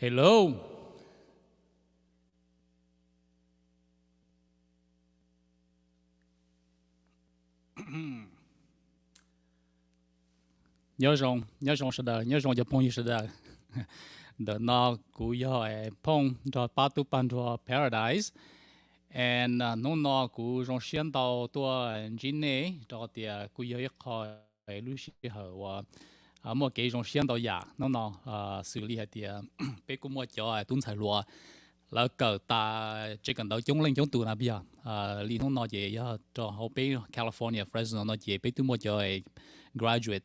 Hello. nhớ rong sẽ đời nhớ rong cho phong sẽ đời the nó cú yo phong cho ba tu pan cho paradise and nó nó cú rong xiên tàu tua engineer cho tiệt cú yo khó lu sĩ hở và mua cái rong xiên tàu ya nó xử lý hay tiệt bé cú mua cho tuấn sai lúa là cờ ta chỉ cần到中零中度那邊連通攞嘢呀，就好俾 California Fresno 攞嘢俾都冇就係 graduate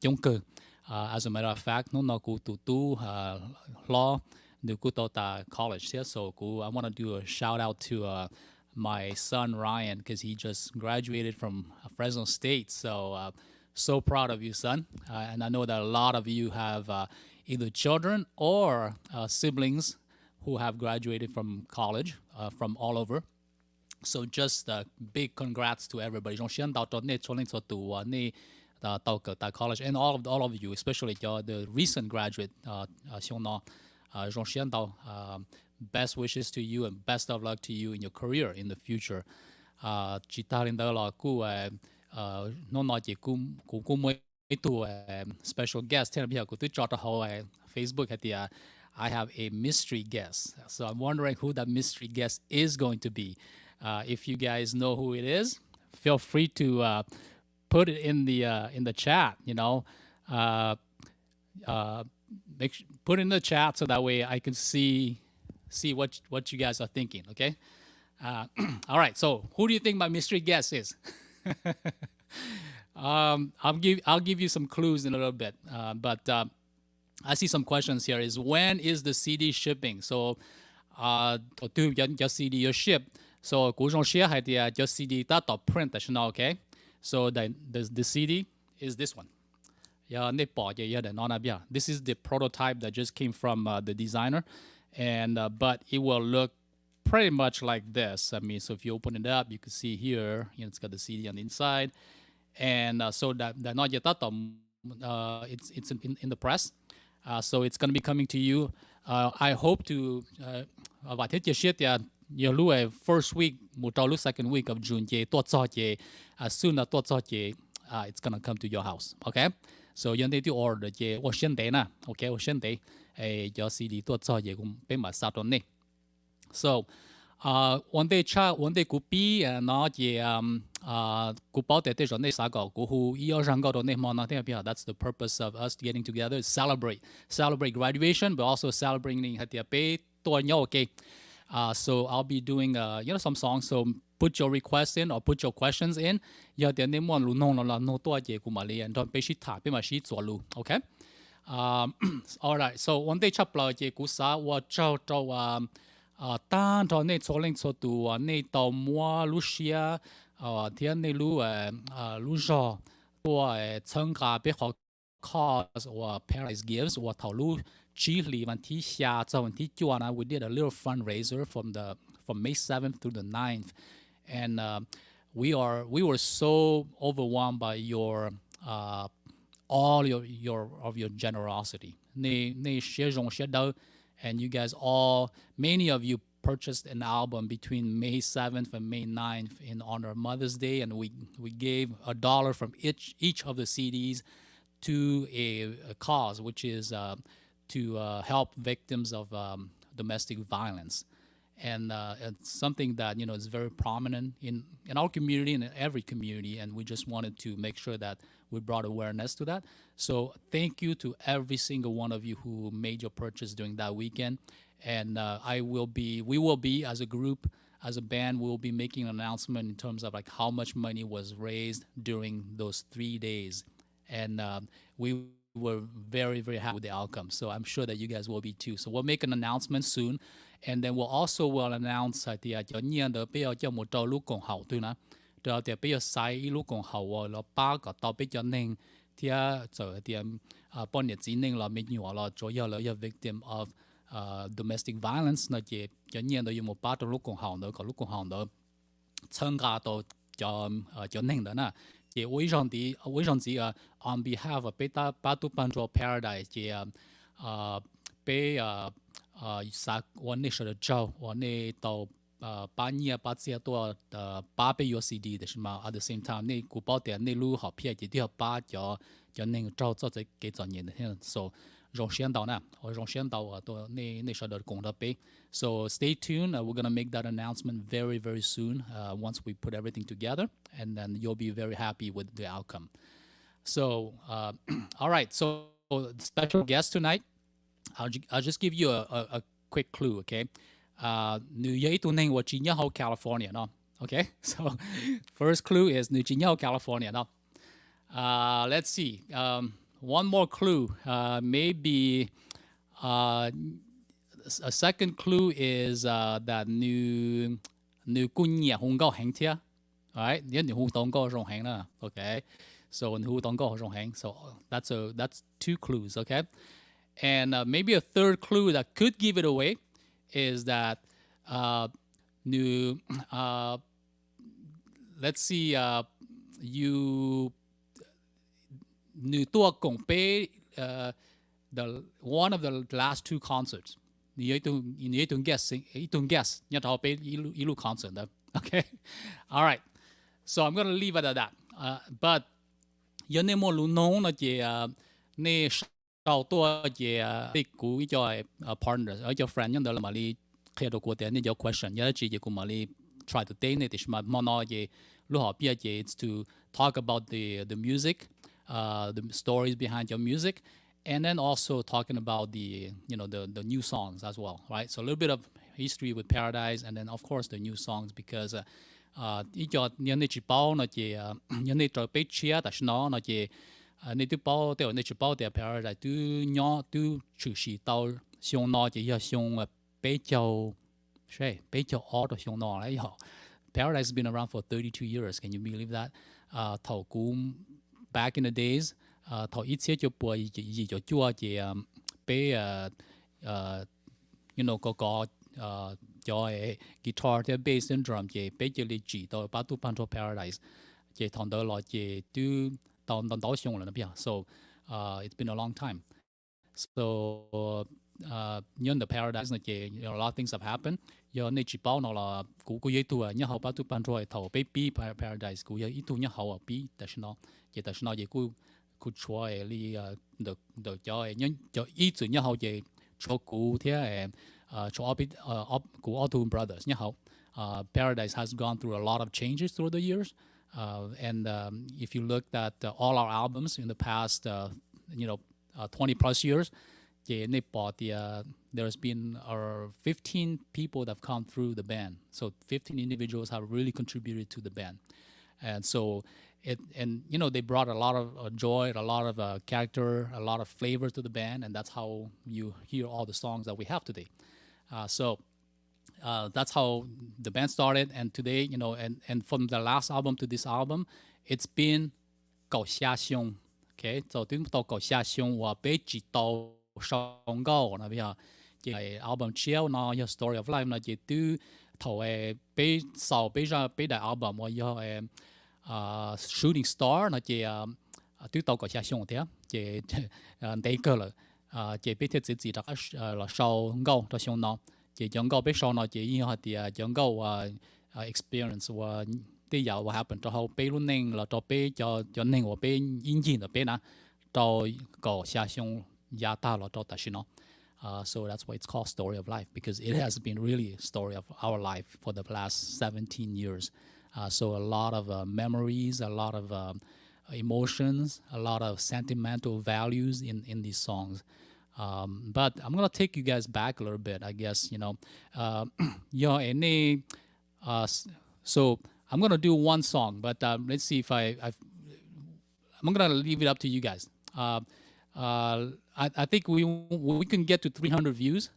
中個as a matter of fact no no go to do law no go to the college here so go I want to do a shout out to my son Ryan because he just graduated from Fresno State so so proud of you son and I know that a lot of you have either children or siblings who have graduated from college from all over. So just big congrats to everybody. Trong xiên đào tròn nét cho lên cho tụ nè đào cỡ tại college and all of you, especially the recent graduate. Xiong nó trong xiên đào best wishes to you and best of luck to you in your career in the future. Chỉ ta lên đó là cú nó nói chỉ cú mới tụ special guest thế là bây giờ cú tự chọn cho họ Facebook hay thì I have a mystery guest. So I'm wondering who that mystery guest is going to be. If you guys know who it is, feel free to put it in the chat. You know, put it in the chat so that way I can see what you guys are thinking. Okay. All right. So who do you think my mystery guest is? I'll give you some clues in a little bit, but. I see some questions here. Is when is the CD shipping? So, your CD your ship. So, 古種 share 係啲your CD 得到 print 係先 okay. So the CD is this one. Yeah, this is the prototype that just came from the designer, and but it will look pretty much like this. I mean, so if you open it up, you can see here, it's got the CD on the inside, and so that not yet it's in the press. So it's going to be coming to you. I hope to và thế chia sẻ nhiều lúc first week, một trâu lúc second week of June as soon as it's going to come to your house. Okay? So you need to order 我先得呢 OK 我先得your CD 多做嘢咁俾埋殺到呢 So one day could be nó về cụ bảo để để cho nên sao có cụ hu yêu rằng có đó nên mà nó thế bây giờ that's the purpose of us getting together is celebrate graduation but also celebrating hạt tiệp bé tuổi nhau okay. So I'll be doing some songs so put your requests in or put your questions in giờ tiền nên muốn luôn nông là nông tuổi gì cũng mà liền rồi bé shit thả bé mà shit做路 okay. Alright so one day chập lại gì cụ sa 我找单到那做零做度那到末路些天那路路上我参加别好 cause 我 Paradise Gives 我头路几里วันที่下周วันที่จวน we did a little fundraiser from May 7th through the 9th and we were so overwhelmed by your all your generosity 那些种些都 and you guys many of you purchased an album between May 7th and May 9th in honor of Mother's Day, and we gave $1 from each of the CDs to a cause, which is to help victims of domestic violence. And it's something that is very prominent in our community and in every community, and we just wanted to make sure that we brought awareness to that. So thank you to every single one of you who made your purchase during that weekend. And we will be as a group, as a band, we will be making an announcement in terms of like how much money was raised during those 3 days. And we were very, very happy with the outcome. So I'm sure that you guys will be too. So we'll make an announcement soon. And then we'll also announce that the bây giờ sai lúc còn hậu là ba cái tàu bây giờ nên thì giờ thì bao nhiêu chỉ nên là mình nhiều là chủ yếu là victim of domestic violence là chỉ cho nên là dùng một ba lúc còn hậu nữa có lúc còn hậu nữa参加到就nên đó nè chỉ微上啲on behalf of 被大巴都帮助 Paradise 嘅被我那时候的照，我那到8年8届多8倍 USD 的是嘛？At the same time，那股票的那路好偏，也都要叫那个照做在几多年的，so 容先到呢，我容先到我都那时候的功德杯。So stay tuned. We're gonna make that announcement very very soon. Once we put everything together, and then you'll be very happy with the outcome. So all right. So special guest tonight. I'll just give you a quick clue, okay? New York to name what California, no? Okay, so first clue is New California, no? Let's see. One more clue. Maybe a second clue is that New Kunya Hong Gao Hang Tia. All right, New Hu Dong Gao Rong Hang, okay? So New Dong Gao Rong Hang. So that's two clues, okay? And maybe a third clue that could give it away is that let's see, you the one of the last two concerts. 你guess 一路 concert 的 okay? All right. So I'm going to leave it at that. But 有那么路弄那些那少多些被估一叫partners，而叫 friend 用的了嘛哩，开到过的那叫 question，有的直接估嘛哩 try to date 的是嘛，么那些路好别些 it's to talk about the music, the stories behind your music, and then also talking about the the new songs as well, right? So a little bit of history with Paradise, and then of course the new songs because 一叫人那只包那些人那做被chia，但是呢那些你都包掉那只包掉 Paradise 都鸟都就是到上那些要上比较谁比较好的上那了以后 Paradise has been around for 32 years. Can you believe that? 頭股 back in the days, 頭一切就播就做嘅俾嗰個做guitar 嘅 bass and drum 嘅俾咗你知道把都搬到 Paradise 嘅同到來嘅都到上了那邊 So it's been a long time. So in the Paradise 嘅a lot of things have happened. 有那只包了，古也多啊，然後把都搬出來頭被比 Paradise 古也一度然後啊比，但是呢也古出來哩就人就一直然後也出古啲出古 Auto Brothers 然後Paradise has gone through a lot of changes through the years, and if you looked at all our albums in the past 20 plus years. There's been 15 people that have come through the band. So 15 individuals have really contributed to the band. And so they brought a lot of joy, a lot of character, a lot of flavor to the band. And that's how you hear all the songs that we have today. So that's how the band started. And today, and from the last album to this album, it's been 搞下胸. Okay, so 到搞下胸我被知道上高那邊嘅 album chill 那有 story of life 那亦都頭俾受俾上俾大 album 我有shooting star 那嘅都到個下上啲嘅第個啦嘅俾啲自己落上高到上那嘅上高俾上那嘅因為啲上高experience 我啲有 what happened 就後俾luôn nên là 就俾就nên 我俾演員就俾那到個下上So that's why it's called Story of Life, because it has been really a story of our life for the last 17 years. So a lot of memories, a lot of emotions, a lot of sentimental values in these songs. But I'm going to take you guys back a little bit, I guess, so I'm going to do one song, but let's see if I'm going to leave it up to you guys. I think we can get to 300 views.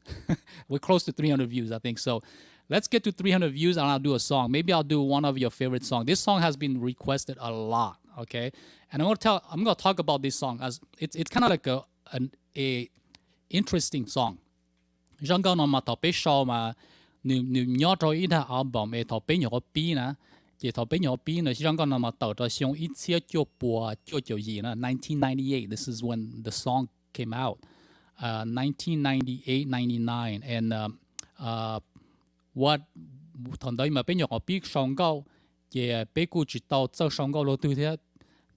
We're close to 300 views, I think. So let's get to 300 views and I'll do a song. Maybe I'll do one of your favorite songs. This song has been requested a lot, okay? And I'm gonna talk about this song as it's kind of like a interesting song. 香港我嘛頭俾數嘛，你攞咗一套 album 嘅頭俾我邊啦。嘅頭俾我邊啦，香港我嘛頭就上1998 1998. This is when the song came out. 1998, 99, and what 同隊咪邊樣我必上高，也俾顧住到走上高咯，對啲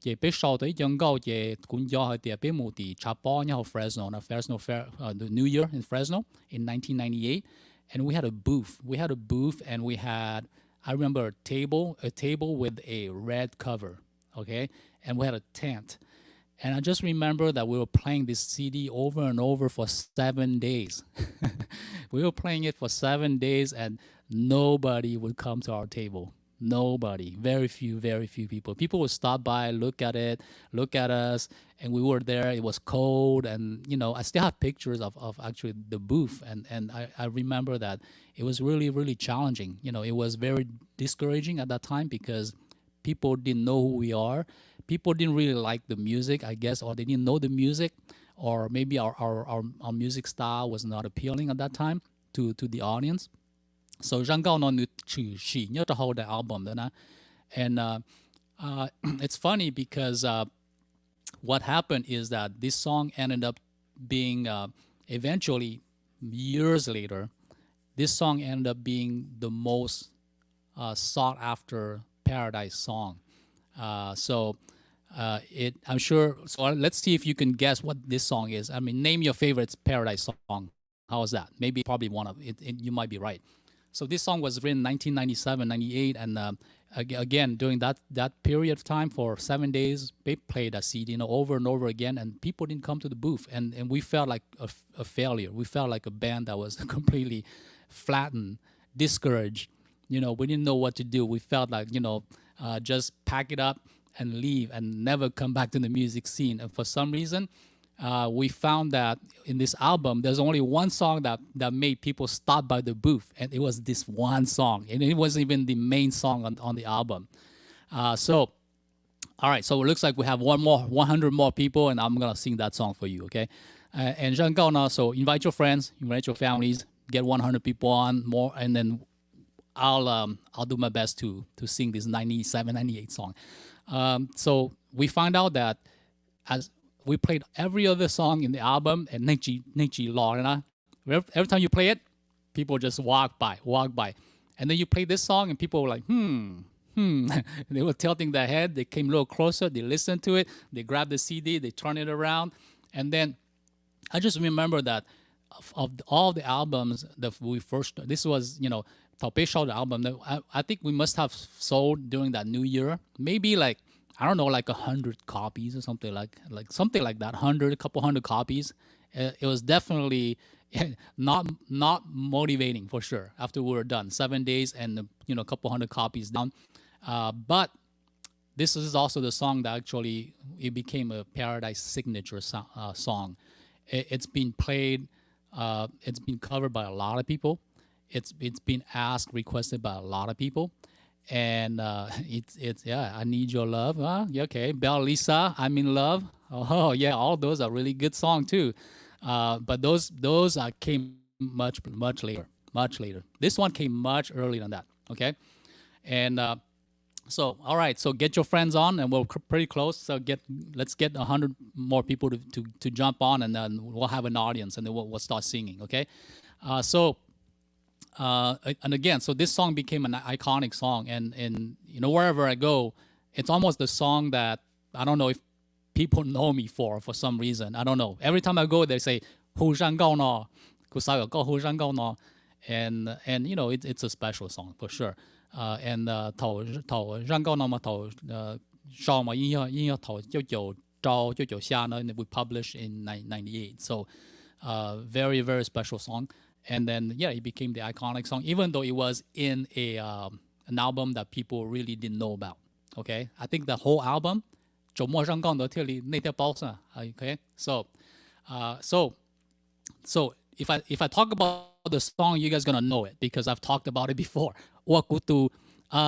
也俾上到一樣高，也管咗佢哋俾冇啲插播，然後 Fresno Fair, the New Year in Fresno in 1998, and we had a booth. We had a booth, and we had, I remember a table with a red cover, okay, and we had a tent. And I just remember that we were playing this CD over and over for 7 days. We were playing it for 7 days, and nobody would come to our table. Nobody. Very few people. People would stop by, look at it, look at us, and we were there. It was cold, and I still have pictures of actually the booth, and I remember that it was really, really challenging. It was very discouraging at that time because people didn't know who we are. People didn't really like the music, I guess, or they didn't know the music, or maybe our music style was not appealing at that time to the audience. So Zhang Gao no Chu Shi nhớ the whole album đó na. And it's funny because what happened is that this song ended up being eventually years later, this song ended up being the most sought after Paradise song. I'm sure. So let's see if you can guess what this song is. I mean, name your favorite Paradise song. How is that? Maybe probably one of it. You might be right. So this song was written 1997, 98, and again during that period of time for 7 days, they played a CD, over and over again, and people didn't come to the booth, and we felt like a failure. We felt like a band that was completely flattened, discouraged. We didn't know what to do. We felt like just pack it up and leave and never come back to the music scene. And for some reason, we found that in this album, there's only one song that made people stop by the booth, and it was this one song, and it wasn't even the main song on the album. All right, so it looks like we have 100 more people, and I'm gonna sing that song for you, okay? And Zhang Gao now, so invite your friends, invite your families, get 100 people on more, and then I'll do my best to sing this 97, 98 song. So we find out that as we played every other song in the album, and every time you play it, people just walk by. And then you play this song, and people were like, They were tilting their head. They came a little closer. They listened to it. They grabbed the CD. They turned it around. And then I just remember that of all the albums that we first, this was, Tao Bei Shao, the album, I think we must have sold during that New Year, maybe like, I don't know, like 100 copies or something like that, a couple hundred copies. It was definitely not motivating for sure. After we were done, 7 days and a couple hundred copies down, but this is also the song that actually it became a Paradise signature song. It's been played, it's been covered by a lot of people. It's been requested by a lot of people. And it's I Need Your Love. Yeah, okay. Belle Lisa, I'm in Love. Oh yeah, all those are really good songs too. But those came much later. This one came much earlier than that. Okay, and so all right. So get your friends on, and we're pretty close. So let's get 100 more people to jump on, and then we'll have an audience, and then we'll start singing. Okay, and again, so this song became an iconic song, and wherever I go, it's almost the song that I don't know if people know me for some reason. I don't know. Every time I go, they say "Hu Zhang Gao No," Hu Zhang Gao No, and it's a special song for sure. And Tao Zhang Gao No ma Tao Shao ma Yin Tao Jiu Jiu Zhao Jiu Jiu Xia ne, and we published in 98. So very, very special song. And then, it became the iconic song, even though it was in an album that people really didn't know about. Okay, I think the whole album, 周末上杠的贴里那条包上. Okay, so if I talk about the song, you guys gonna know it because I've talked about it before. Wakutu,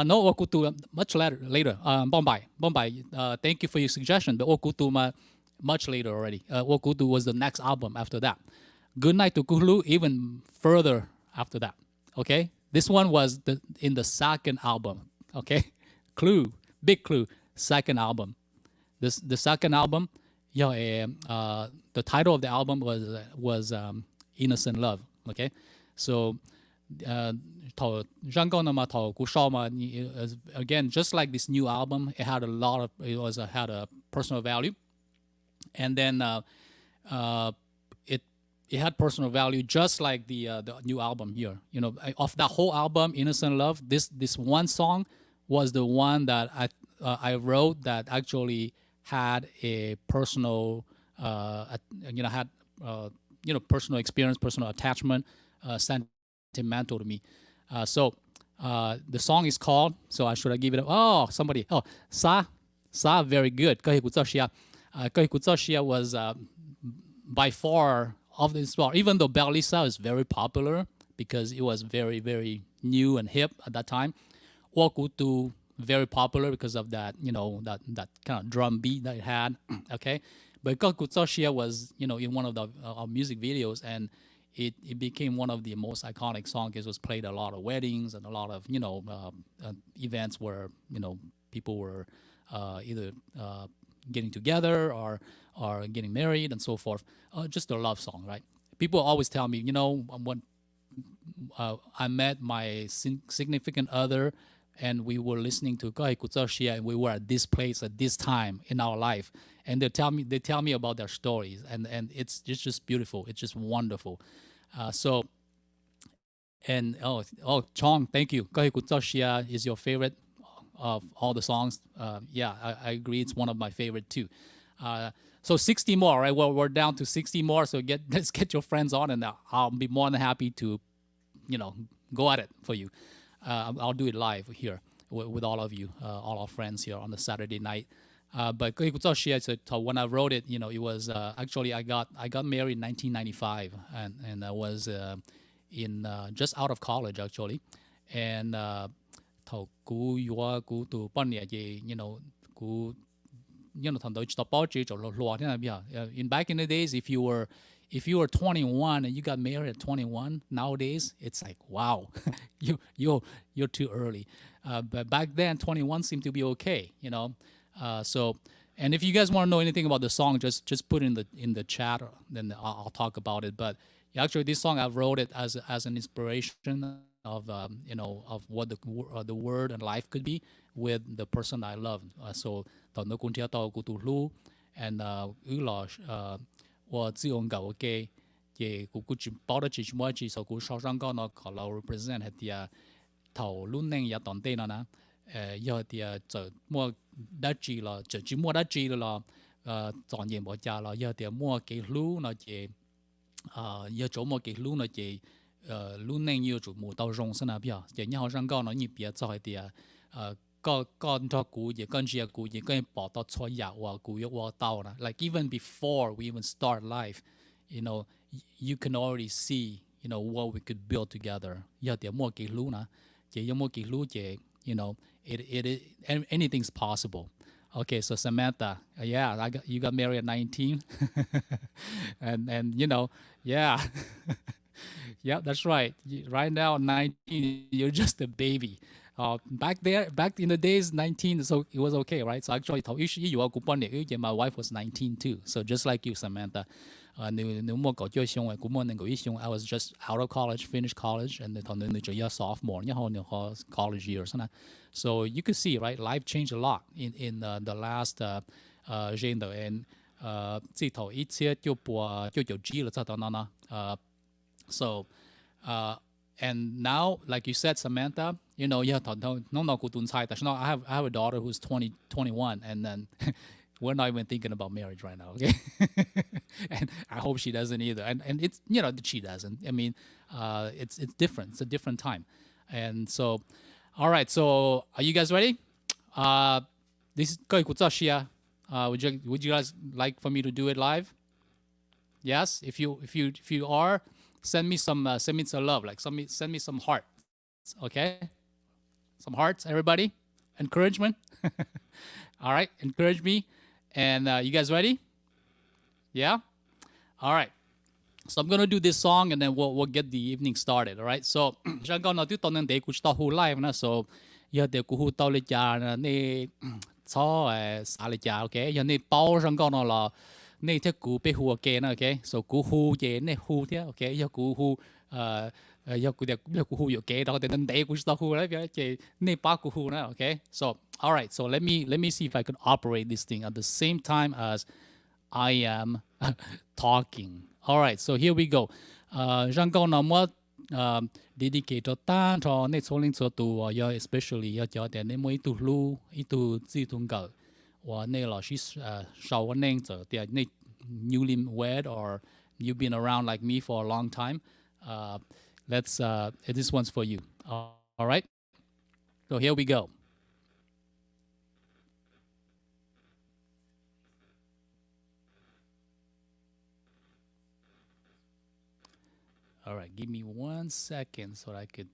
no Wakutu, much later. Bombay. Thank you for your suggestion. But Wakutu much later already. Wakutu was the next album after that. Good Night to Kulu, even further after that. Okay, this one was in the second album. Okay, Big Clue, second album. The second album, the title of the album was Innocent Love. Okay, so again, just like this new album, it had had a personal value, and then it had personal value just like the new album here. Of that whole album, Innocent Love, this one song was the one that I wrote that actually had a personal had personal experience, personal attachment, sentimental to me. So the song is called. So I should give it. Somebody. Sa very good. Was by far of this part, even though Berlisa is very popular because it was very, very new and hip at that time. Wakutu, very popular because of that, that kind of drum beat that it had. Okay. But Kakutsoshia was, in one of the music videos, and it became one of the most iconic songs. It was played at a lot of weddings and a lot of, events where, people were either getting together or getting married and so forth. Just a love song, right? People always tell me, when I met my significant other and we were listening to Kai Kutsoshia and we were at this place at this time in our life, and they tell me about their stories, and it's just beautiful. It's just wonderful. Chong, thank you. Kai Kutsoshia is your favorite of all the songs. Yeah, I agree. It's one of my favorite too. So 60 more, right? Well, we're down to 60 more. So let's get your friends on, and I'll be more than happy to, go at it for you. I'll do it live here with all of you, all our friends here on the Saturday night. But when I wrote it, it was actually I got married in 1995, and I was in just out of college actually, and in back in the days, if you were 21 and you got married at 21, nowadays it's like, wow, you're too early. But back then 21 seemed to be okay, so, and if you guys want to know anything about the song, just put it in the chat, then I'll talk about it. But actually, this song I wrote it as an inspiration of of what the word and life could be with the person I love. So and represent thầu luôn nên ya tòn tê na giờ thì giờ mua đất gì là giờ chỉ mua đất gì là chọn gì bỏ cha là giờ thì mua cái lúa nó chỉ giờ chỗ mua cái lúa nó chỉ luôn nên nhiều chủ mua tàu rong sân à bia giờ nhau răng cao nó nhịp bia cho thì con cho cú gì con chia cú gì con bỏ tao cho nhà và cú yêu và tàu na, like even before we even start life, you can already see what we could build together. Giờ thì mua cái lúa na chỉ mua cái lúa chỉ anything's possible. Okay, so Samantha, yeah, you got married at 19, and yeah, yeah, that's right. Right now, 19, you're just a baby. Back in the days, 19, so it was okay, right? So actually, my wife was 19 too. So just like you, Samantha. I was just out of college, finished college, and then sophomore, college years. So you could see, right, life changed a lot in the last gender, and so and now, like you said, Samantha, I have a daughter who's 21, and then we're not even thinking about marriage right now, okay? And I hope she doesn't either. And it's, she doesn't. I mean, it's different. It's a different time. And so, all right. So are you guys ready? This is Koikutsushia. Would you guys like for me to do it live? Yes. If you are, send me some love. Like send me some hearts. Okay. Some hearts, everybody. Encouragement. All right. Encourage me. And you guys ready? Yeah? All right. So I'm going to do this song, and then we'll get the evening started, all right? So, so, yeah, 草沙里加 OK， 有你包上高呢了，你这股被胡给呢 OK，so 股胡也那胡的 OK， 要股胡要股的要股胡有给到，但你股是到胡了，别你把股胡呢 OK，so all right， so let me see if I can operate this thing at the same time as I am talking. All right, so here we go. 让高呢么dedicate cho ta cho nên số linh số tu và especially cho để nên mỗi tu lu ít tu chỉ tu ngờ và nên là chỉ sau nên giờ thì nên newly wed or you've been around like me for a long time. Let's this one's for you. All right. So here we go. All right, give me 1 second so I could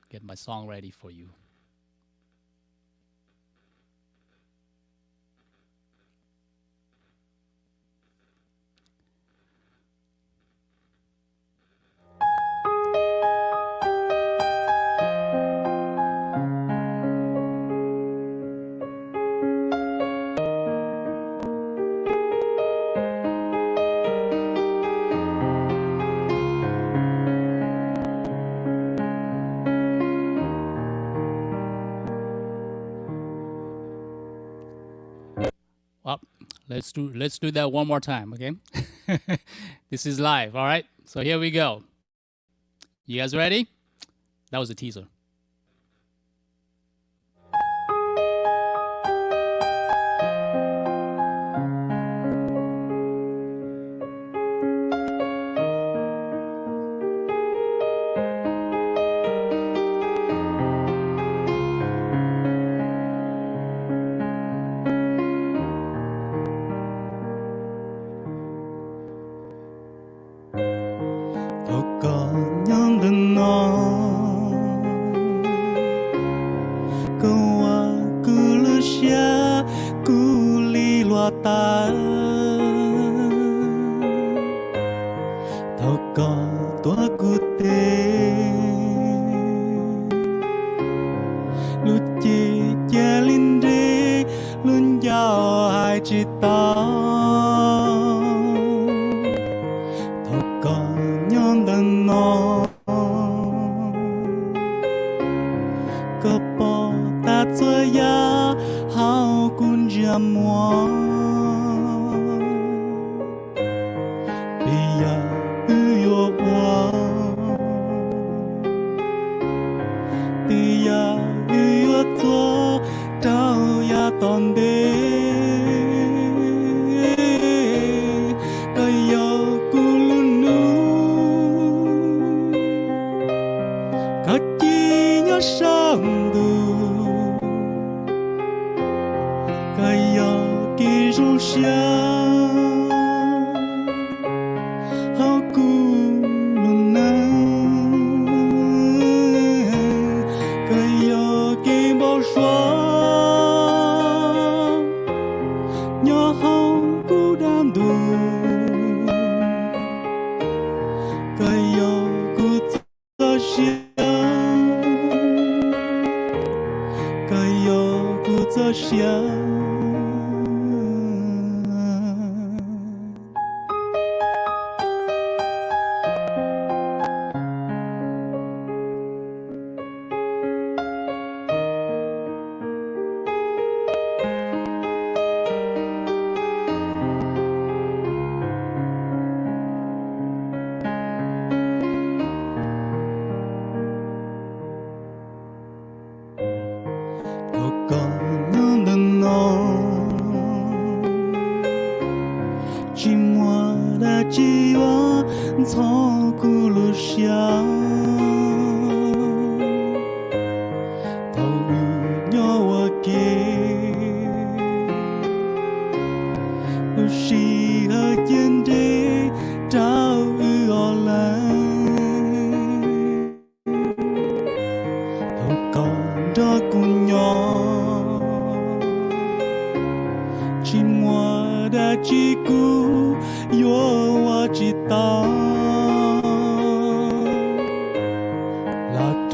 get my song ready for you. Well, let's do that one more time, okay? This is live, all right? So here we go. You guys ready? That was a teaser.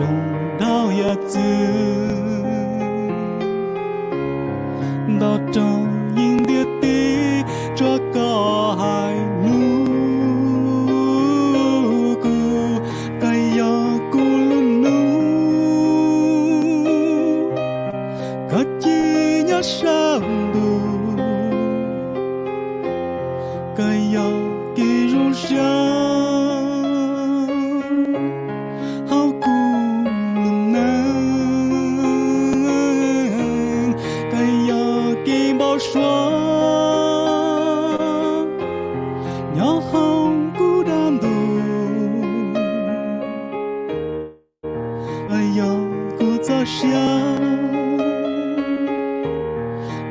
Trong đau ya đào trong những địa tí cho có hai nụ cu cây gió cu luôn nụ có chi nhớ sáng đủ cây gió kỳ ru sáng hao cu luôn nắng cây gió kỳ bao xóa nhỏ hao cu đam đủ cây gió cu cho sáng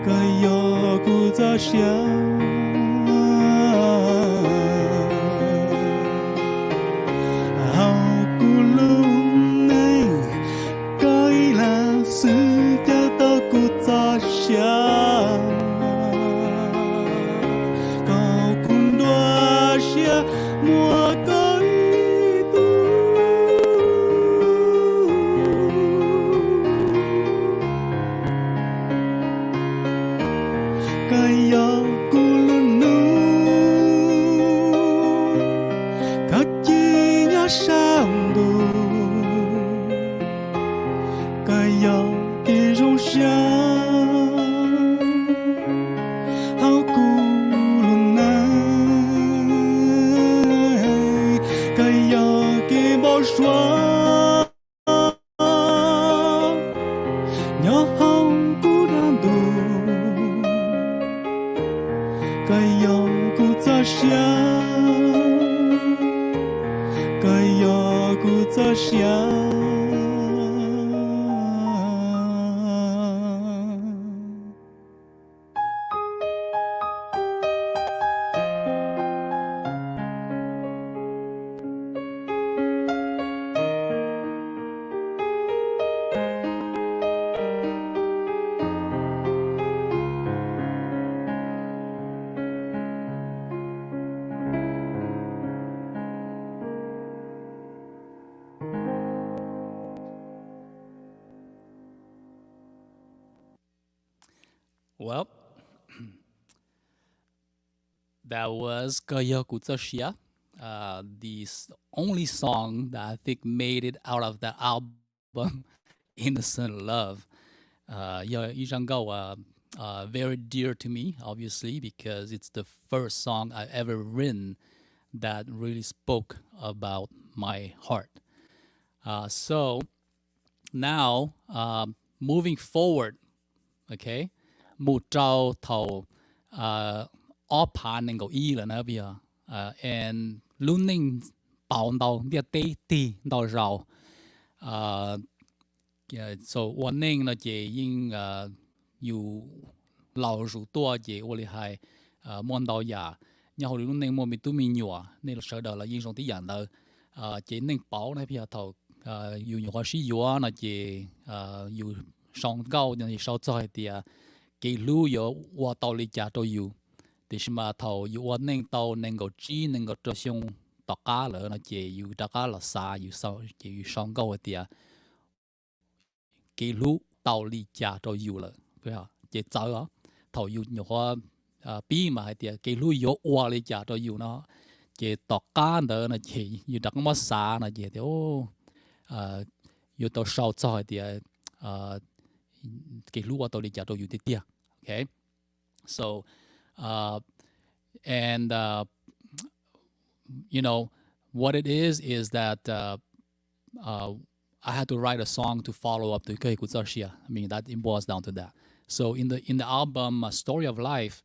cây gió cu cho sáng Well, that was Kaya Kutsashia, the only song that I think made it out of the album Innocent Love. Very dear to me, obviously, because it's the first song I've ever written that really spoke about my heart. So now, moving forward, okay, một trâu thầu óp phá nên y là nó bây giờ and luôn nên bảo đầu địa tê tì đầu rau so 我nên là chỉ因有老鼠多chỉ 我厉害摸到呀然後luôn nên mua mình tu mình nhỏ nên là sợ đó là因 trong tí dạng là chỉ nên bảo này bây giờ thầu有nhỏ sĩ nhỏ là chỉ 有上高那少在的给路有我到你家都有，但是嘛头有我能到能够知能够做上大家了，那也有大家了啥有上也有上高的点，给路到你家都有了，对啊，也早啊，头有有话比嘛点，给路有我你家都有呢，也大家的那也有大家么啥那也的哦，有到少在点给路我到你家都有的点。Okay, so and you know what it is that I had to write a song to follow up to Kei Kutsashia. I mean that it boils down to that. So in the album Story of Life,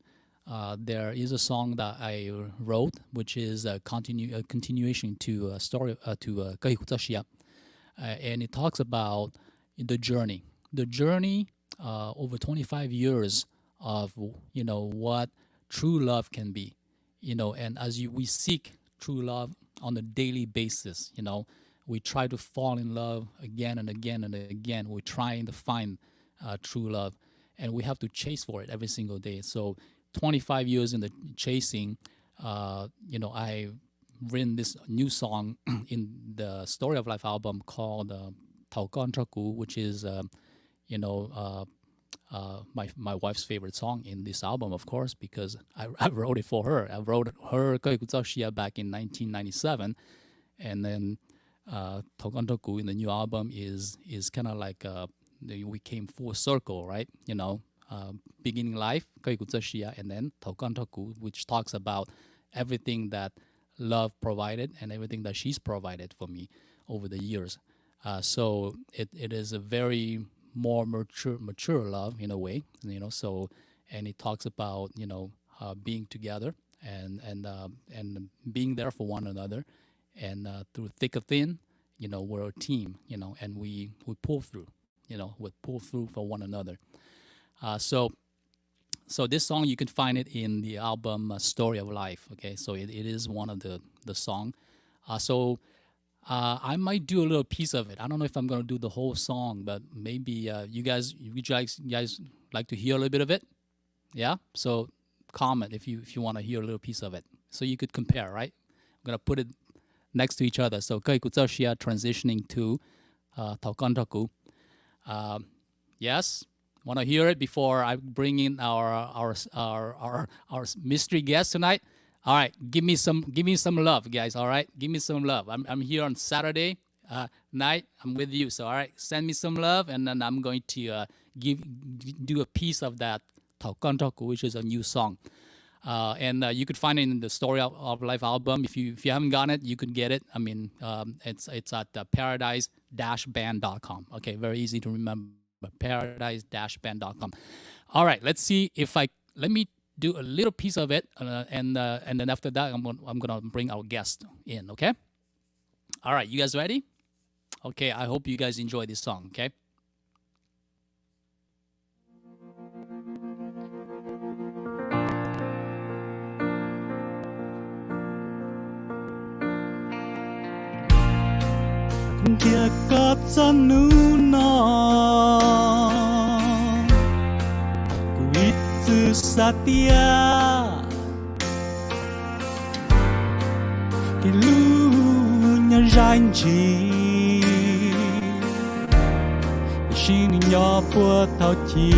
there is a song that I wrote, which is a continuation to story to Kei Kutsashia, and it talks about the journey. The journey over 25 years of what true love can be, and as we seek true love on a daily basis, we try to fall in love again and again and again. We're trying to find true love, and we have to chase for it every single day. So 25 years in the chasing, I written this new song in the Story of Life album called Tao Con Tra Ku, which is my wife's favorite song in this album, of course, because I wrote it for her. I wrote her Shia back in 1997, and then Tokantoku in the new album is kind of like we came full circle, right? Beginning life, Shia, and then Tokantoku, which talks about everything that love provided and everything that she's provided for me over the years. So it is a very more mature love in a way, So, and it talks about being together and being there for one another, and through thick or thin, we're a team, and we pull through, we pull through for one another. So this song, you can find it in the album Story of Life. Okay, so it is one of the song. I might do a little piece of it. I don't know if I'm gonna do the whole song, but maybe you guys like to hear a little bit of it. Yeah. So comment if you want to hear a little piece of it, so you could compare. Right. I'm gonna put it next to each other. So Kaikutsashia transitioning to Taukantaku. Yes. Want to hear it before I bring in our mystery guest tonight? All right, give me some love, guys. All right, give me some love. I'm here on Saturday night. I'm with you, so all right, send me some love, and then I'm going to do a piece of that Taukantoku, which is a new song, and you could find it in the Story of Life album. If you haven't gotten it, you could get it. I mean, it's at paradise-band.com. Okay, very easy to remember. Paradise-band.com. All right, let's see if let me do a little piece of it, and then after that, I'm gonna bring our guest in. Okay. All right, you guys ready? Okay, I hope you guys enjoy this song. Okay. Dia katsanuna kuitsu satya kilunya janji shini nya po tao chi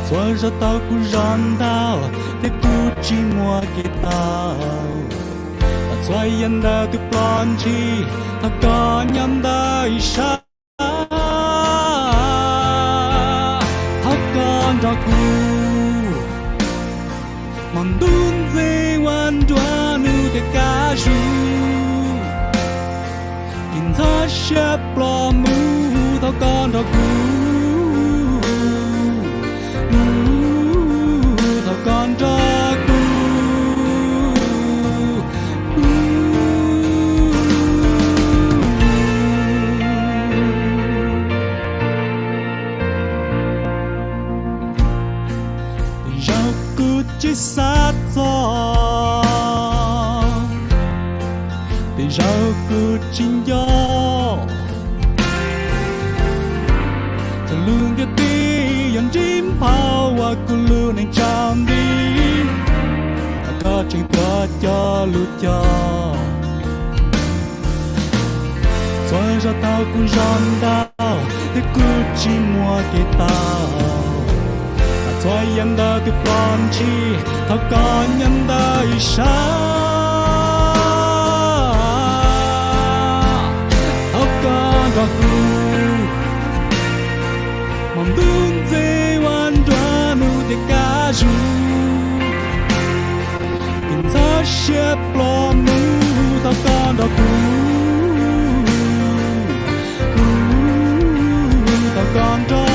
xóa ra tao ku ran dao te ku chi mua ke tao xoay yên đã từ plan chi ta có nhắm đại sa thắc con ra cu mong đun dê quan đoan nu te ca ju kinh ta xếp lo mu thắc con ra cu thắc con ra cu chỉ sát gió để rau cứ chín gió thật luôn cái tí dần chim phao và cứ luôn anh chạm đi có chuyện có cho lụt cho xoay ra tao cũng rõn đau để cứ chỉ mua cái tao xoay yên đã từ plan chi thao có nhân đời xa thao có đọc hư mong đúng dễ hoàn toàn nu để ca ru kinh ta xếp lo mu thao có đọc hư thao có đọc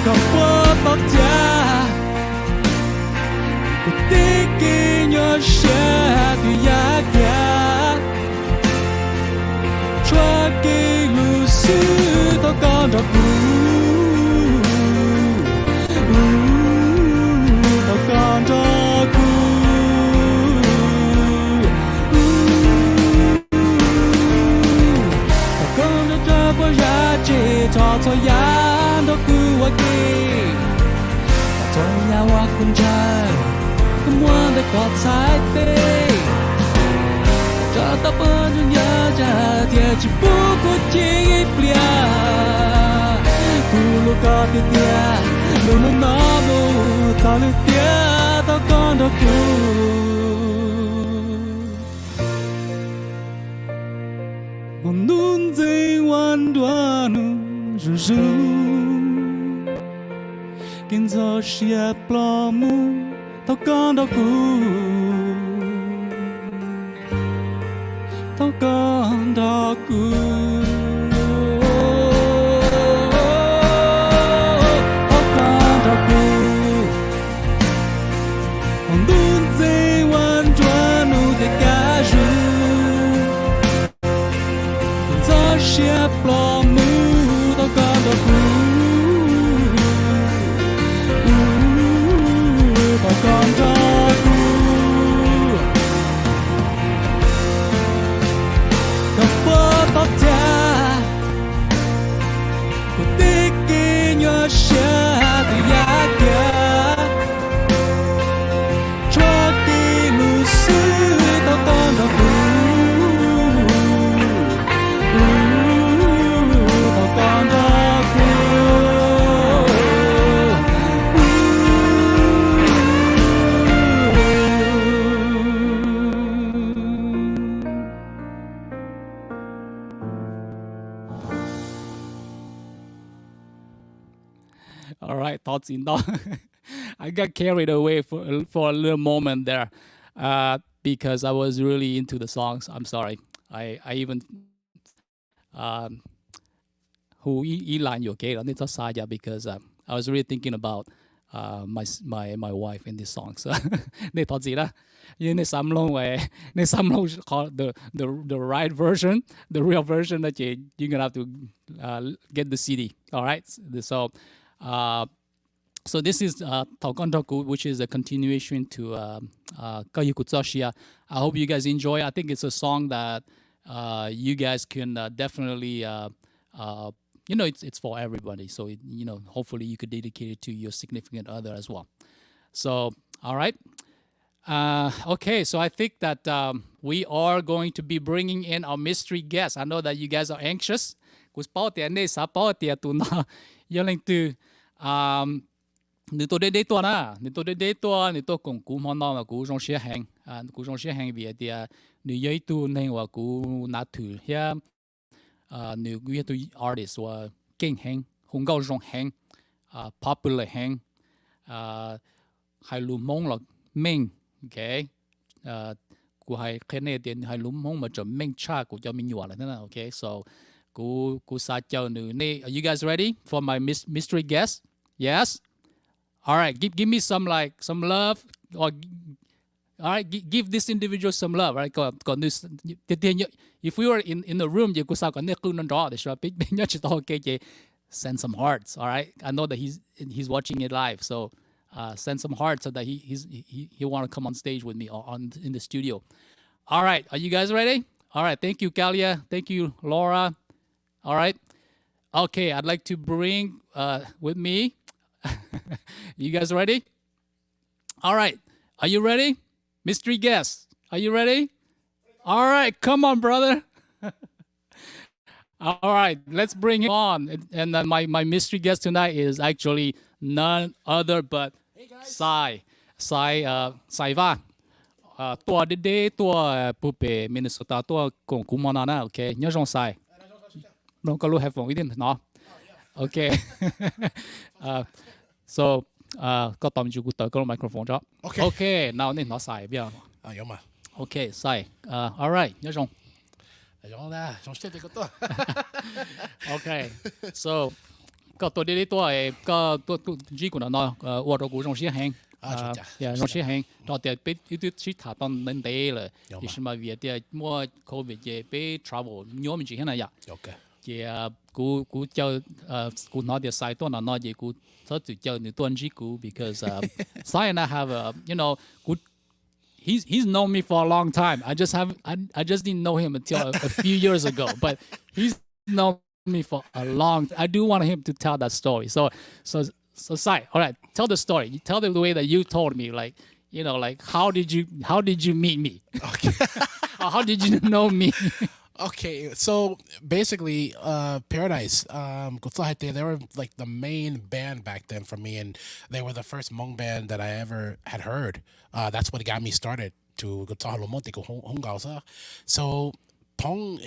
gặp qua bác cha cuộc tí kỳ nhớ sẽ từ giá cả cho kỳ lưu sư tao con đọc tao con đọc tao con đọc ra qua giá trị cho giá đó cứ qua kỳ cho nhà hoa cùng trai không muốn để có trái tê cho ta bơ nhớ cha tia chỉ bu cô chi bia tu lu ca tia lu lu na lu ta lu tia ta con da cu mon nun dây wan đoan nu ru kinh gió xia plo mu ta con da cu ta con da cu Plo mu ta con da cu ta con da cu ta bơ ta cha cô tích kinh nhớ xa từ giá kia cho kỳ lu sư ta con da cu All right, thoughts in dog. I got carried away for a little moment there because I was really into the songs. I'm sorry. I even who Ilan Yoke because I was really thinking about my wife in this song. So they thought that in some long way, in some long call the right version, the real version that you're gonna have to get the CD. All right, so. So this is Taukantaku, which is a continuation to Kayukutsashia. I hope you guys enjoy. I think it's a song that you guys can definitely, it's for everybody. So, hopefully you could dedicate it to your significant other as well. So, all right. Okay, so I think that we are going to be bringing in our mystery guest. I know that you guys are anxious. Nếu tôi đến tua na, nếu tôi đến tua, nếu tôi cùng cú món nào mà cú trong xe hàng, cú trong xe hàng vì thì nếu giấy tu nênว่าcú nát thử ha, nếu cú tu artist ว่าเก่งhàng, hùng cao trong hàng, popular hàng, hay lùm mông là mình, okay, cú hay cái này tiền hay lùm mông mà chấm mình cha cú cho mình nhua là thế nào, okay, so cú sa chào nữ này, are you guys ready for my mystery guest? Yes. All right, give me some love, or all right, give this individual some love, right? Còn if we were in the room, you could say còn nếu không draw, thì sẽ biết nhớ chỉ tao cái send some hearts, all right? I know that he's watching it live, so send some hearts so that he want to come on stage with me or in the studio. All right, are you guys ready? All right, thank you, Kalia, thank you, Laura. All right, okay, I'd like to bring with me. You guys ready? All right. Are you ready? Mystery guest. Are you ready? All right. Come on, brother. All right. Let's bring him on. And my mystery guest tonight is actually none other but Sai. Sai Va. Tua de tua pupe Minnesota tua con kumanana. Okay. Nhớ trong Sai. Nó có lưu headphone ý định nó. Okay. So, có tầm chú tới cái microphone cho. Okay, nào nên nó xài bây giờ. Có mà. Okay, xài. All right, nhớ không? Nhớ là, trong xe thì có tôi. Okay, so, có tôi đi tôi có tôi chỉ của nó nói, ở đó cũng trong xe hàng. Trong xe hàng, đó thì bị ít chỉ thả tông đến đây rồi. Thì mà vì thì mua COVID thì bị travel, nhiều mình chỉ thế này vậy. Okay. Thì cú cho cú nói để sai tôi nói gì cú thật sự cho người tuân chỉ cú because Sai and I have he's known me for a long time. I just didn't know him until a few years ago, but he's known me for a long. I do want him to tell that story. So Sai, all right, tell the story. You tell the way that you told me, like how did you meet me? Okay. How did you know me? Okay, so basically, Paradise, they were like the main band back then for me, and they were the first Hmong band that I ever had heard. That's what got me started to So Pong,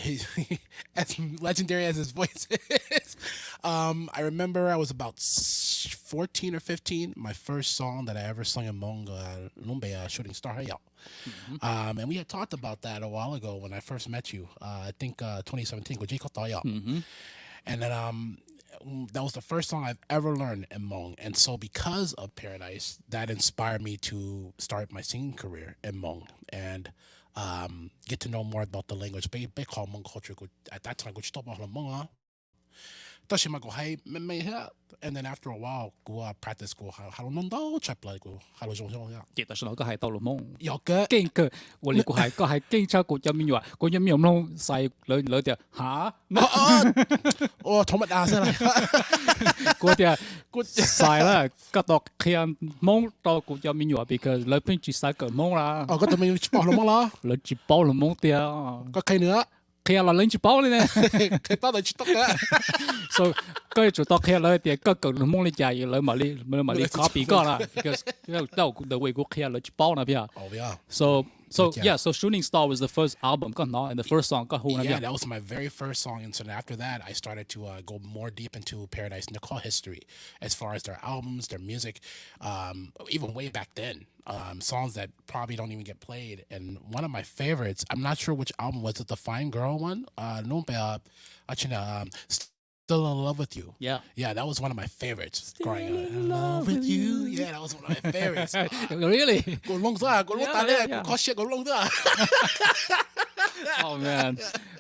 as legendary as his voice is, I remember I was about 14 or 15. My first song that I ever sung in Hmong, Shooting Star Yao. And we had talked about that a while ago when I first met you. I think 2017. And then that was the first song I've ever learned in Hmong. And so because of Paradise, that inspired me to start my singing career in Hmong and get to know more about the language. Call Hmong culture. At that time, Hmong. And then after a while, go practice go how long chap like go how long 記得上個係到龍夢，有嘅驚佢，我哋個係驚出個入面話，個入面有冇細兩條嚇？哦，同乜嘢啦？嗰條細啦，個度佢夢到個入面話，because 你平時細個夢啦，哦，嗰度咪包龍夢啦，你住包龍夢啲個契nữa。佢又攞住包咧，佢包嚟出得嘅，所以跟住做到佢攞啲個個龍夢咧就係攞埋你 copy 個啦，because 都個位個佢又攞住包那邊。哦呀。So Shooting Star was the first album, and the first song. Yeah, that was my very first song, and so after that, I started to go more deep into Paradise Nicole history, as far as their albums, their music, even way back then, songs that probably don't even get played. And one of my favorites, I'm not sure which album was it, the Fine Girl one? Still in Love with You. Yeah, that was one of my favorites. Growing up, in love with you. Yeah, that was one of my favorites. Really? Oh man.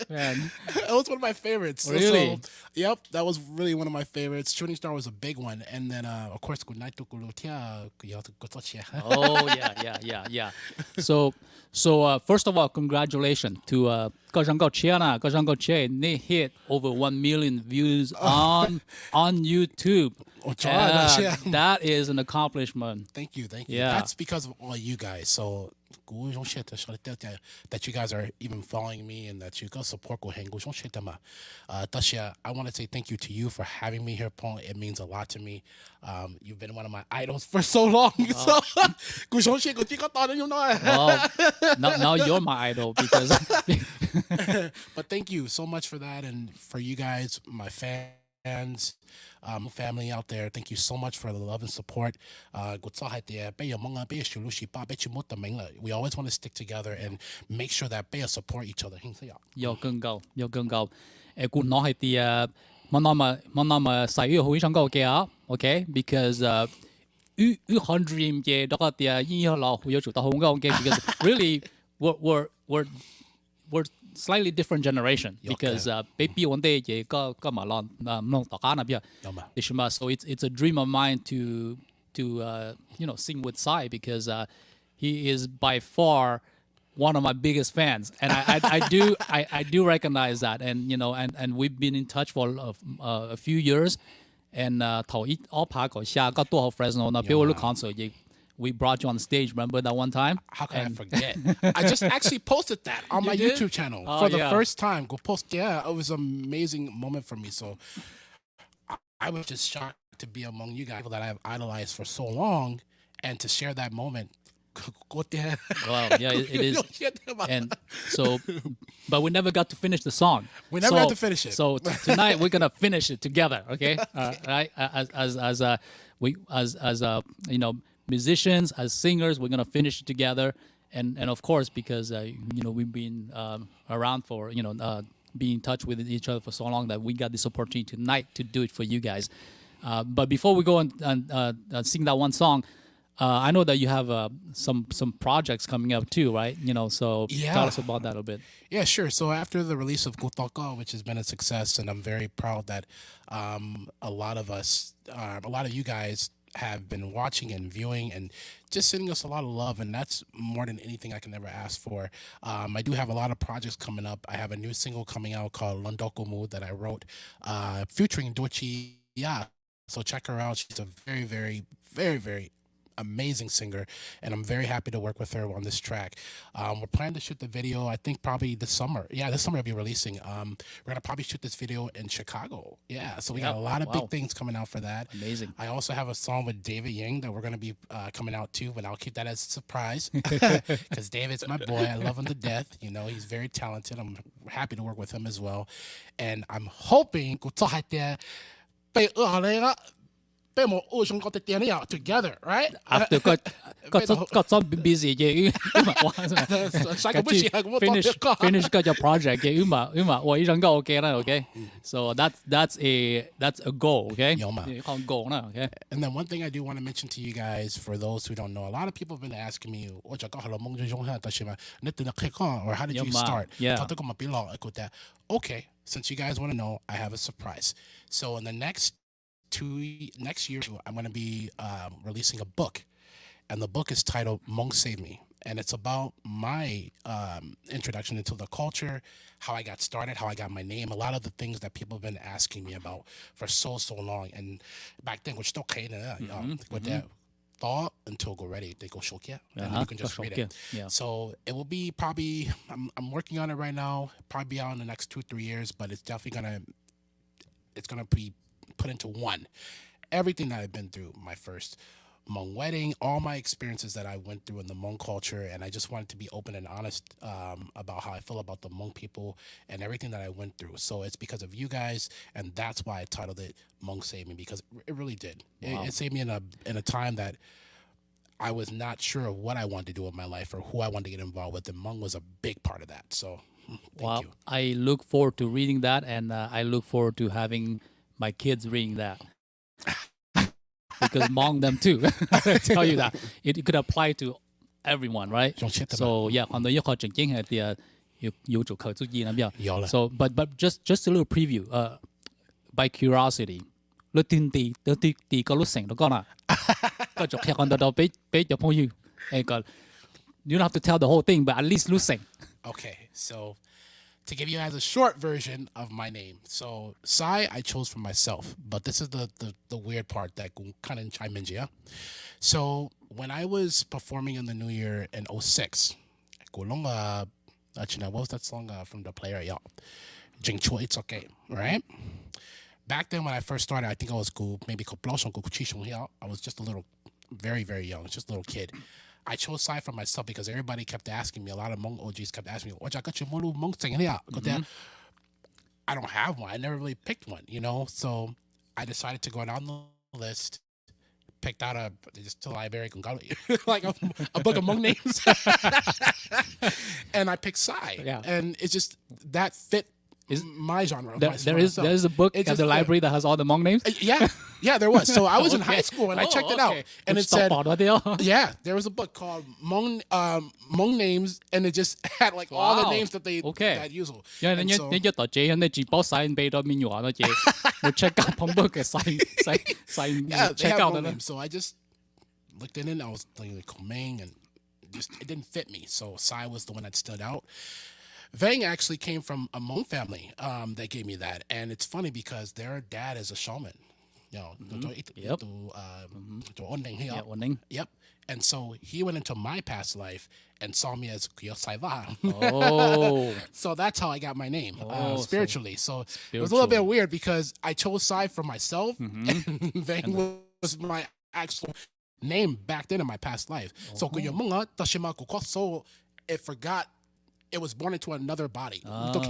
That was one of my favorites. Really? So, yep, that was really one of my favorites. Shooting Star was a big one, and then of course, Good Night to Kulutia. Oh yeah. So first of all, congratulations to they hit over 1 million views on YouTube. That is an accomplishment. Thank you. Yeah. That's because of all you guys. So that you guys are even following me and that you go support I want to say thank you to you for having me here, Phong. It means a lot to me. You've been one of my idols for so long. Now you're my idol because but thank you so much for that, and for you guys, my fans, family out there, thank you so much for the love and support. We always want to stick together and make sure that we support each other. 有更高。我攞係啲我細個好想講嘅，OK？ Because U100 嘅嗰個啲音樂佬會有做到好講嘅，because really we're slightly different generation because baby one day ye ka malon no taka na bia. So it's a dream of mine to sing with Sai because he is by far one of my biggest fans, and I do recognize that, and and we've been in touch for a few years, and 頭一我拍過下個多好 Fresno 那邊我都 concert we brought you on stage. Remember that one time? How can I forget? I just actually posted that on my YouTube channel for the first time. Go post. Yeah, it was an amazing moment for me. So I was just shocked to be among you guys that I've idolized for so long, and to share that moment. Well, yeah, it is. And so, but we never got to finish the song. We never got to finish it. So tonight we're gonna finish it together. Okay, right? As musicians, as singers, we're gonna finish it together, and of course because we've been around for be in touch with each other for so long that we got this opportunity tonight to do it for you guys. But before we go and sing that one song, I know that you have some projects coming up too, right? So tell us about that a bit. Yeah, sure. So after the release of Gutaka, which has been a success, and I'm very proud that a lot of you guys have been watching and viewing and just sending us a lot of love, and that's more than anything I can ever ask for. I do have a lot of projects coming up. I have a new single coming out called Londokumu that I wrote, featuring Dochi. Yeah, so check her out. She's a very, very, very, very amazing singer, and I'm very happy to work with her on this track. We're planning to shoot the video, I think probably this summer. Yeah, this summer I'll be releasing. We're gonna probably shoot this video in Chicago. Yeah, so we got a lot of big things coming out for that. Amazing. I also have a song with David Ying that we're gonna be coming out too, but I'll keep that as a surprise because David's my boy. I love him to death. You know, he's very talented. I'm happy to work with him as well, and I'm hoping together, right? After got so busy嘅，finish 個 project 嘅，我一陣間 OK 啦 ，OK。So that's a goal, OK？ 有嘛？你講 goal 啦 ，OK？ And then one thing I do want to mention to you guys, for those who don't know, a lot of people have been asking me, 我就講係夢最中係特殊嘛？你點樣 click on or how did you start? Yeah. Okay, since you guys want to know, I have a surprise. So in the next year, I'm going to be releasing a book, and the book is titled Mong Save Me, and it's about my introduction into the culture, how I got started, how I got my name, a lot of the things that people have been asking me about for so long. And back then, which still with that thought until go ready, they go show and you can just read it. Yeah. So it will be probably, I'm working on it right now, probably be out in the next 2-3 years, but it's definitely gonna be put into one. Everything that I've been through, my first Hmong wedding, all my experiences that I went through in the Hmong culture, and I just wanted to be open and honest about how I feel about the Hmong people and everything that I went through. So it's because of you guys, and that's why I titled it Hmong Save Me, because it really did. Wow. It saved me in a time that I was not sure of what I wanted to do with my life or who I wanted to get involved with, and Hmong was a big part of that. So thank you. I look forward to reading that, and I look forward to having my kids reading that. Because Hmong them too. I tell you that it could apply to everyone, right? So yeah, 看到一個正經係啲要做構築業咁樣。So but just a little preview. By curiosity, 你段地個都成都講啦，繼續睇看到俾入朋友誒個 You don't have to tell the whole thing, but at least 都成。 Okay, so to give you guys a short version of my name. So Sai I chose for myself, but this is the weird part that kind of chime in, yeah. So when I was performing in the New Year in 2006, actually, what was that song from the player? Yeah, Jing Chua, It's Okay, right? Back then when I first started, I think I was maybe I was just a little, very, very young, just a little kid. I chose Sai for myself because everybody kept asking me. A lot of Hmong OGs kept asking me, I don't have one. I never really picked one, you know? So I decided to go down the list, picked out just a library, like a book of Hmong names. And I picked Sai. Yeah. And it's just, that fit my genre. There is a book at the library that has all the Hmong names? Yeah, there was. So I was in high school and I checked it out. And it said, yeah, there was a book called Hmong Names, and it just had like all the names that they had used. Yeah, and so, check out the names. So I just looked in it, I was thinking Komeng, and just it didn't fit me. So Sai was the one that stood out. Vang actually came from a Hmong family that gave me that, and it's funny because their dad is a shaman. You know, Yep. And so he went into my past life and saw me as Kiyosaiva. Oh. So that's how I got my name, spiritually. So it was a little bit weird because I chose Sai for myself, and Vang was my actual name back then in my past life. So it forgot. It was born into another body. Yeah. About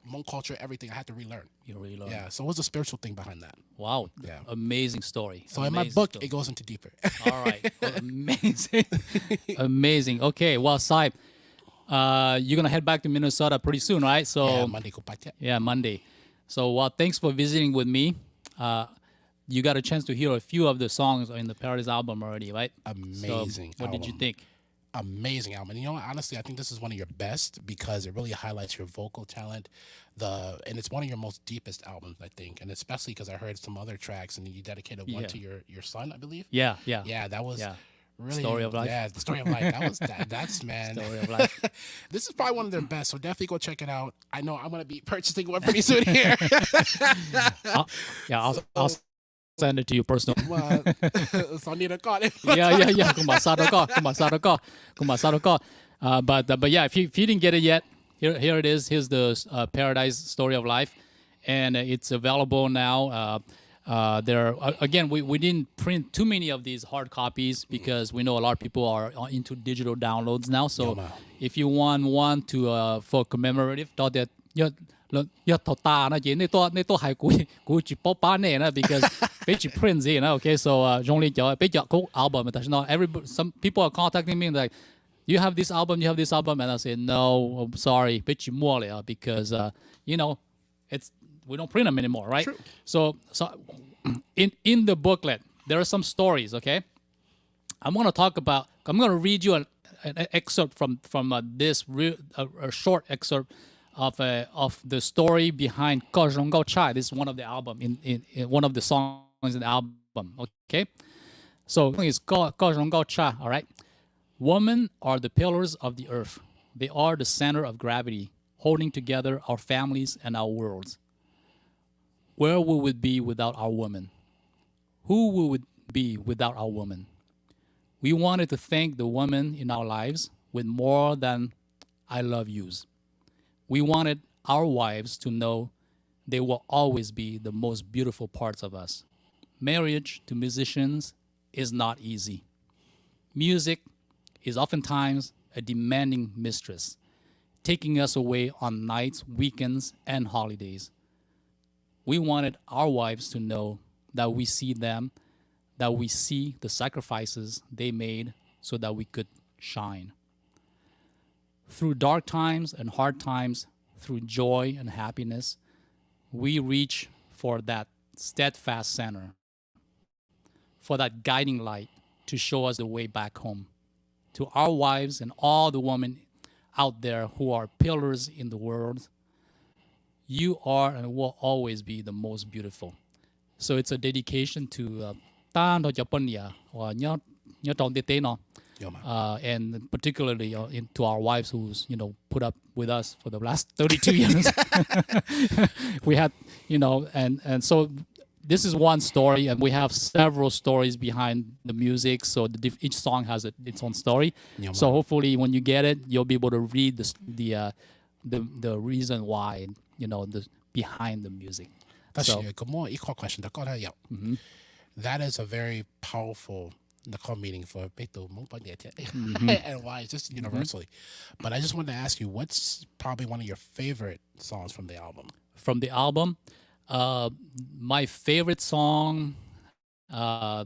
Hmong culture, everything I had to relearn. You relearn. Yeah, so it was a spiritual thing behind that. Wow. Yeah. Amazing story. So in my book, it goes into deeper. All right. Amazing. Amazing. Okay, well, Sai, you're going to head back to Minnesota pretty soon, right? So yeah, Monday. Yeah, Monday. So, well, thanks for visiting with me. You got a chance to hear a few of the songs in the Paradise album already, right? Amazing. So what did you think? Amazing album. And you know, honestly, I think this is one of your best because it really highlights your vocal talent. And it's one of your most deepest albums, I think. And especially because I heard some other tracks and you dedicated one to your son, I believe. Yeah. Yeah, that was really Story of Life. Yeah, the Story of Life. That was that's man. Story of Life. This is probably one of their best, so definitely go check it out. I know I'm gonna be purchasing one pretty soon here. I'll send it to you personally. สอนดีแล้วก่อน yeah. Kumasaroko. But yeah, if you didn't get it yet, here it is. Here's the Paradise Story of Life, and it's available now. There again, we didn't print too many of these hard copies because we know a lot of people are into digital downloads now. So if you want one to for commemorative, thought that because print okay, so only album, some people are contacting me like, you have this album, and I say no, I'm sorry, because it's we don't print them anymore, right? True. So in the booklet there are some stories. Okay, I'm going to read you an excerpt from this a short excerpt of the story behind Ko Zhong Gao Chai. This is one of the album in one of the songs in the album. Okay, so it's Ko Zhong Gao Chai. All right, women are the pillars of the earth. They are the center of gravity, holding together our families and our worlds. Where would we be without our women? Who would be without our women? We wanted to thank the women in our lives with more than I love yous. We wanted our wives to know they will always be the most beautiful parts of us. Marriage to musicians is not easy. Music is oftentimes a demanding mistress, taking us away on nights, weekends, and holidays. We wanted our wives to know that we see them, that we see the sacrifices they made so that we could shine. Through dark times and hard times, through joy and happiness, we reach for that steadfast center, for that guiding light to show us the way back home. To our wives and all the women out there who are pillars in the world, you are and will always be the most beautiful. So it's a dedication to and particularly to our wives who's put up with us for the last 32 years. We had and so this is one story, and we have several stories behind the music. So each song has its own story. So hopefully when you get it, you'll be able to read the reason why, the behind the music. So, that is a very powerful meaning for and why it's just universally. But I just wanted to ask you, what's probably one of your favorite songs from the album? From the album, my favorite song, I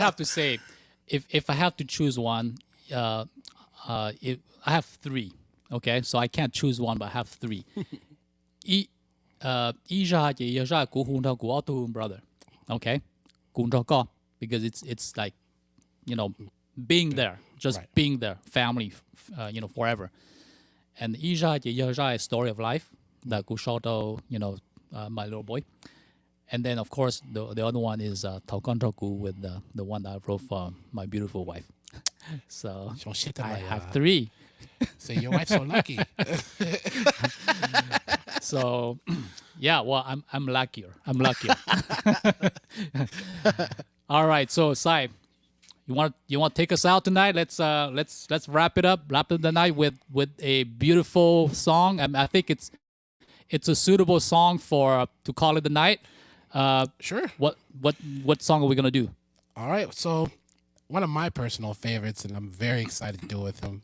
have to say, if I have to choose one, I have three. Okay, so I can't choose one, but I have three. Brother. Okay, because it's like, being there, just being there, family, forever. And Story of Life, that my little boy. And then of course the other one is with the one that I wrote for my beautiful wife. So I have three. So your wife's so lucky. So yeah, well I'm luckier. All right, so Sai, you want to take us out tonight? Let's wrap up the night with a beautiful song. I think it's a suitable song for to call it the night. Sure. What song are we gonna do? All right, so one of my personal favorites, and I'm very excited to do it with him.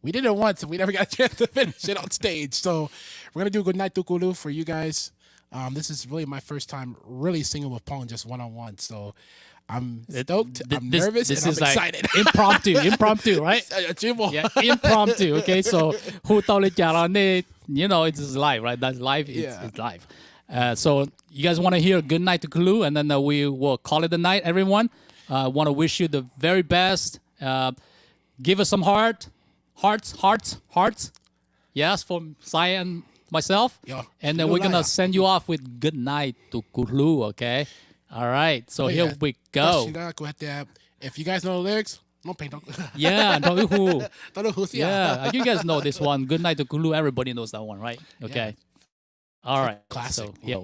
We did it once, and we never got a chance to finish it on stage. So we're gonna do "Good Night Tukulu" for you guys. This is really my first time really singing with Phong just one-on-one. So I'm stoked. I'm nervous, and I'm excited. Like impromptu, right? Yeah, impromptu. Okay, so it's live, right? That's live. It's live. So you guys want to hear "Good Night Tukulu," and then we will call it the night. Everyone, want to wish you the very best. Give us some hearts. Yes, from Sai and myself. Yeah. And then we're going to send you off with "Good Night to Kulu," okay? All right, so here we go. If you guys know the lyrics, No pain. Yeah, Doctor Who. Don't know Yeah, you guys know this one. Good Night to Kulu. Everybody knows that one, right? Okay. All right. Classic. So, yeah.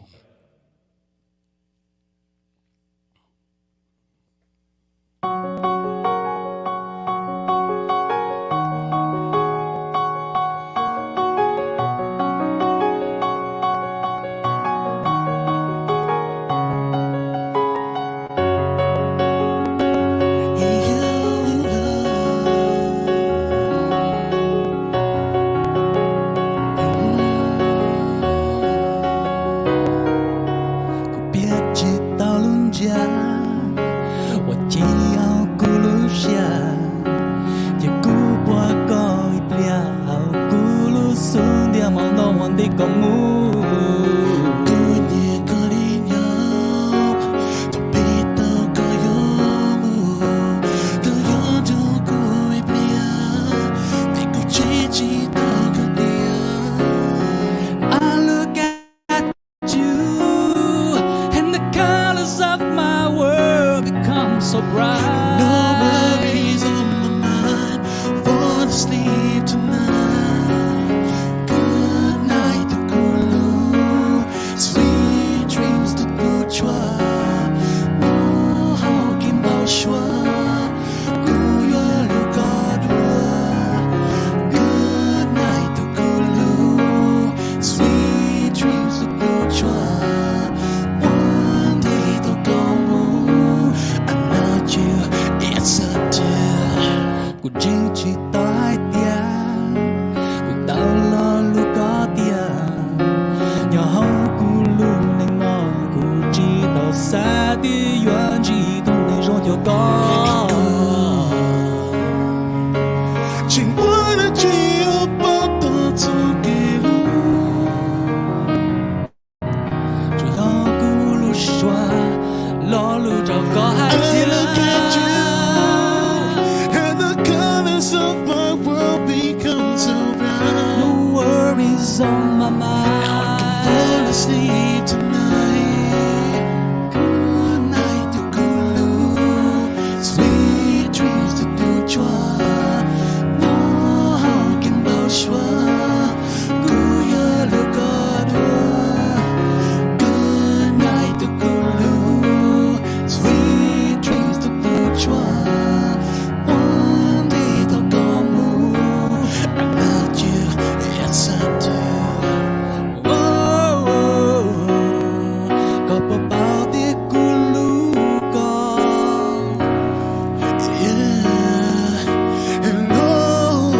I look at you, and the colors of my world become so bright. No worries on my mind, fall asleep tonight. Good night, Kulu. Sweet dreams to put you up. Oh, Kim Bao Shua. Good night, Kulu. Sweet dreams to put you up. One day they'll come. I know you, it's a deal. Cuộc chiến chỉ tại tiền, cuộc đau lo lu có tiền. Nhỏ hậu cú lu nành nó, cuộc chỉ tao xa đi yuan chỉ tung nành rong cho có. Chỉ muốn là chỉ ở bao tờ cho kề lu. Chỉ lo cú lu xoa, lo lu cho có hai I tiền. look at you, and the colors of my world become so bright. No worries on my mind. Fall asleep tonight. Good night, Kulu. Sweet dreams to do joy. No how can bao shua. Kuya lugadwa. Good night, Kulu. Sweet dreams to do joy. One day they'll come. I love you, yes I do. Có bao bao tiếc cú lu con. Yeah, and oh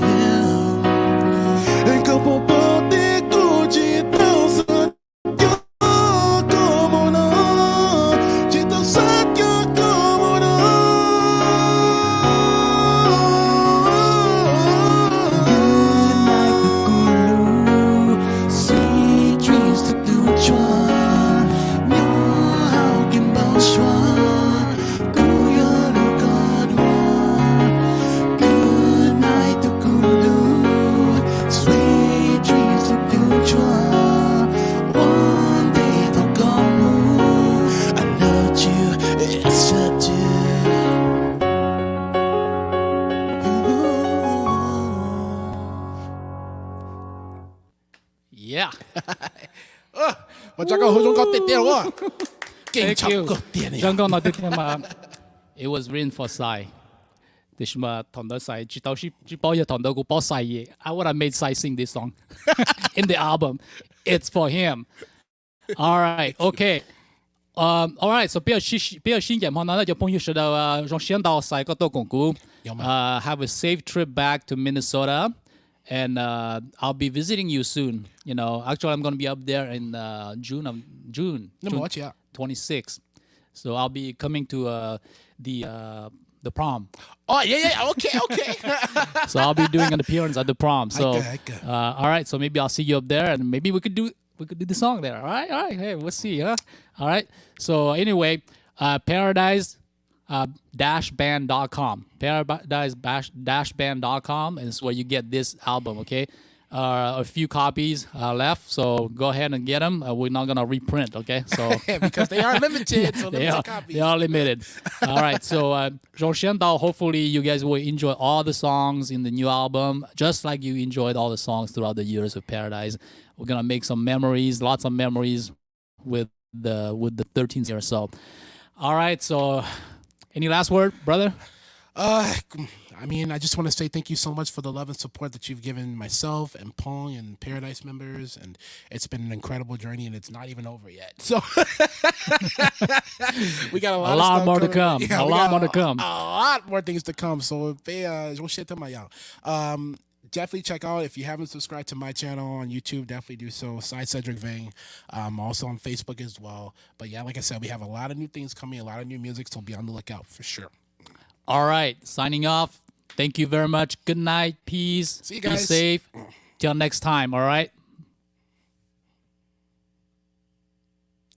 yeah, and como pote cuci tau satyo como no, ci tau satyo como no. Good night, Kulu. Sweet dreams to do chuan, nhớ hao kim bao xuan, kuya lugadwa. Good night to Kulu. Sweet dreams to do chuan. One day they'll come. I love you, yes I do. Yeah. 我再講好種講啲啲喎，勁 Thank 插 you. 個啲嚟。剛剛那啲tema, it was written for Sai. 啲什麼同到 Sai, 知道是知包嘢同到個包 Sai 嘢。I would have made Sai sing this song in the album. It's for him. All right, okay. All right, so 比較新嘅可能咧就朋友說到從先到Sai嗰度講古。Have a safe trip back to Minnesota. And I'll be visiting you soon. You know, actually, I'm going to be up there in June. 你冇一次啊？ 26th. So I'll be coming to the prom. Oh yeah, okay. So I'll be doing an appearance at the prom. So I get. all right. So maybe I'll see you up there, and maybe we could do the song there. All right. Hey, we'll see, huh? All right. So anyway, Paradise. Band.com. Paradise-band.com is where you get this album, okay? a few copies left, so go ahead and get them. We're not gonna reprint, okay? So because they are limited, so they limited are copies. they are limited. All right, so 首先到 hopefully you guys will enjoy all the songs in the new album, just like you enjoyed all the songs throughout the years of Paradise. We're gonna make some memories, lots of memories with the 13th year. So, all right. So, any last word, brother? I mean, I just want to say thank you so much for the love and support that you've given myself and Phong and Paradise members, and it's been an incredible journey, and it's not even over yet. So we got a lot, A lot of more to stuff come. coming. A lot more to come. A lot more things to come. So definitely check out, if you haven't subscribed to my channel on YouTube, definitely do so. Cy Cedric Vang. Also on Facebook as well. But yeah, like I said, we have a lot of new things coming, a lot of new music, so be on the lookout for sure. All right. Signing off. Thank you very much. Good night. Peace. See you Be guys. safe. Till next time. All right.